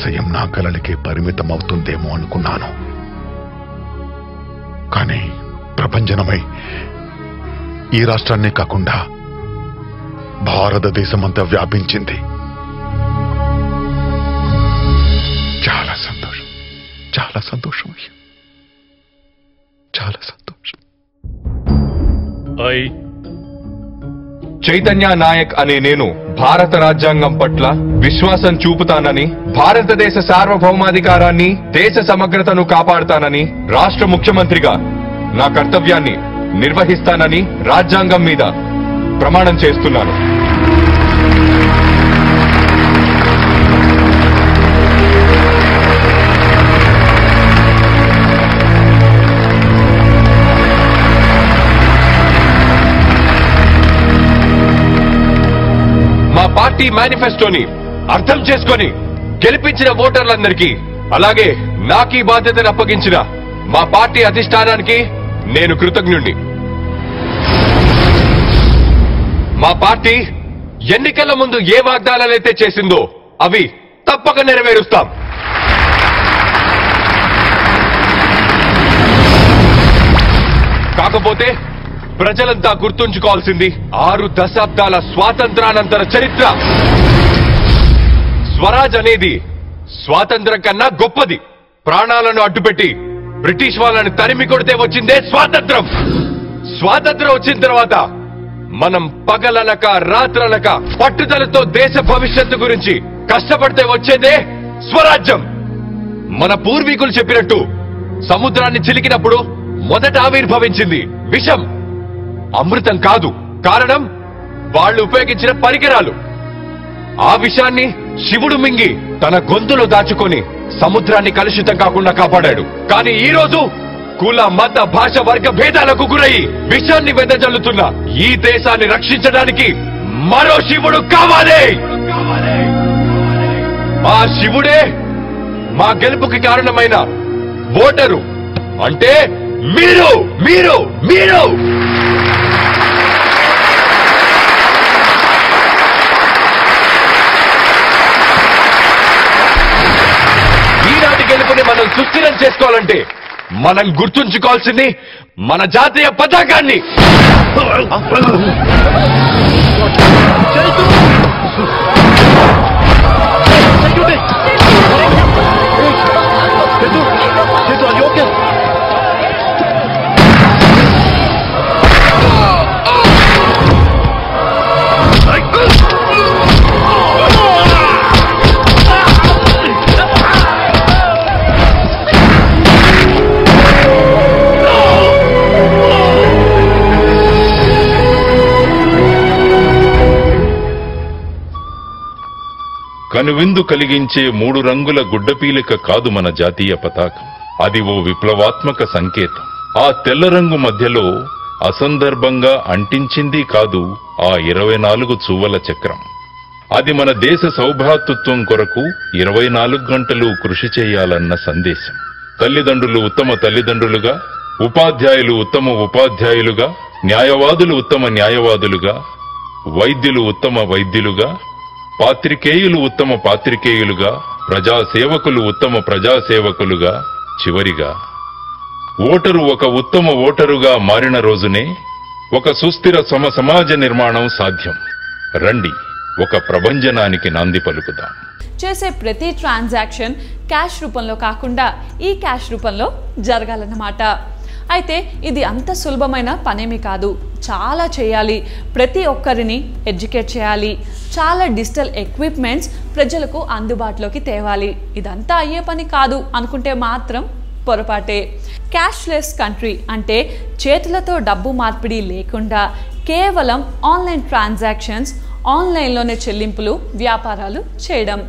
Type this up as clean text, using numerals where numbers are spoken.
ఆశయం నా కలలకే పరిమితం అవుతుందేమో అనుకున్నాను. కానీ ప్రభంజనమై ఈ రాష్ట్రాన్నే కాకుండా భారతదేశమంతా వ్యాపించింది. చాలా సంతోషం, చాలా సంతోషం అయ్యా, చాలా సంతోషం. చైతన్య నాయక్ అనే నేను భారత రాజ్యాంగం పట్ల విశ్వాసం చూపుతానని, భారతదేశ సార్వభౌమాధికారాన్ని, దేశ సమగ్రతను కాపాడుతానని, రాష్ట్ర ముఖ్యమంత్రిగా నా కర్తవ్యాన్ని నిర్వహిస్తానని రాజ్యాంగం మీద ప్రమాణం చేస్తున్నాను. పార్టీ మేనిఫెస్టోని అర్థం చేసుకొని గెలిపించిన ఓటర్లందరికీ, అలాగే నాకీ బాధ్యతను అప్పగించిన మా పార్టీ అధిష్టానానికి నేను కృతజ్ఞుణ్ణి. మా పార్టీ ఎన్నికల ముందు ఏ వాగ్దానాలైతే చేసిందో అవి తప్పక నెరవేరుస్తాం. కాకపోతే ప్రజలంతా గుర్తుంచుకోవాల్సింది 6 దశాబ్దాల స్వాతంత్రానంతర చరిత్ర. స్వరాజ్ అనేది స్వాతంత్రం కన్నా గొప్పది. ప్రాణాలను అడ్డుపెట్టి బ్రిటిష్ వాళ్ళని తరిమి కొడితే వచ్చిందే స్వాతంత్రం. స్వాతంత్రం వచ్చిన తర్వాత మనం పగలనక రాత్రనక పట్టుదలతో దేశ భవిష్యత్తు గురించి కష్టపడితే వచ్చేదే స్వరాజ్యం. మన పూర్వీకులు చెప్పినట్టు సముద్రాన్ని చిలికినప్పుడు మొదట ఆవిర్భవించింది విషం, అమృతం కాదు. కారణం వాళ్ళు ఉపయోగించిన పరికరాలు. ఆ విషయాన్ని శివుడు మింగి తన గొంతులో దాచుకొని సముద్రాన్ని కలుషితం కాకుండా కాపాడాడు. కానీ ఈ రోజు కుల, మత, భాష, వర్గ భేదాలకు గురై విషాన్ని వెదజల్లుతున్న ఈ దేశాన్ని రక్షించడానికి మరో శివుడు కావాలి. ఆ శివుడే మా గెలుపుకి కారణమైన ఓటరు, అంటే మీరు మీరు మీరు ఈనాటి గెలుపుని మనం సుస్థిరం చేసుకోవాలంటే మనం గుర్తుంచుకోవాల్సింది మన జాతీయ పతాకాన్ని. కనువిందు కలిగించే 3 రంగుల గుడ్డపీలిక కాదు మన జాతీయ పతాకం. అది ఓ విప్లవాత్మక సంకేతం. ఆ తెల్ల రంగు మధ్యలో అసందర్భంగా అంటించింది కాదు ఆ 24 చువ్వల చక్రం. అది మన దేశ సౌభ్రాతృత్వం కొరకు 24 గంటలు కృషి చేయాలన్న సందేశం. తల్లిదండ్రులు ఉత్తమ తల్లిదండ్రులుగా, ఉపాధ్యాయులు ఉత్తమ ఉపాధ్యాయులుగా, న్యాయవాదులు ఉత్తమ న్యాయవాదులుగా, వైద్యులు ఉత్తమ వైద్యులుగా, పాత్రికేయులు ఉత్తమ పాత్రికేయులుగా, ప్రజాసేవకులు ఉత్తమ ప్రజాసేవకులుగా, చివరిగా ఓటరు ఒక ఉత్తమ ఓటరుగా మారిన రోజునే ఒక సుస్థిర సమాజ నిర్మాణం సాధ్యం. రండి, ఒక ప్రభంజనానికి నాంది పలుకుదాం. చేసే ప్రతి ట్రాన్సాక్షన్ క్యాష్ రూపంలో కాకుండా ఈ క్యాష్ రూపంలో జరగాలన్నమాట. అయితే ఇది అంత సులభమైన పనేమీ కాదు. చాలా చేయాలి. ప్రతి ఒక్కరిని ఎడ్యుకేట్ చేయాలి. చాలా డిజిటల్ ఎక్విప్మెంట్స్ ప్రజలకు అందుబాటులోకి తేవాలి. ఇదంతా అయ్యే పని కాదు అనుకుంటే మాత్రం పొరపాటే. క్యాష్లెస్ కంట్రీ అంటే చేతులతో డబ్బు మార్పిడి లేకుండా కేవలం ఆన్లైన్ ట్రాన్సాక్షన్స్, ఆన్లైన్లోనే చెల్లింపులు, వ్యాపారాలు చేయడం.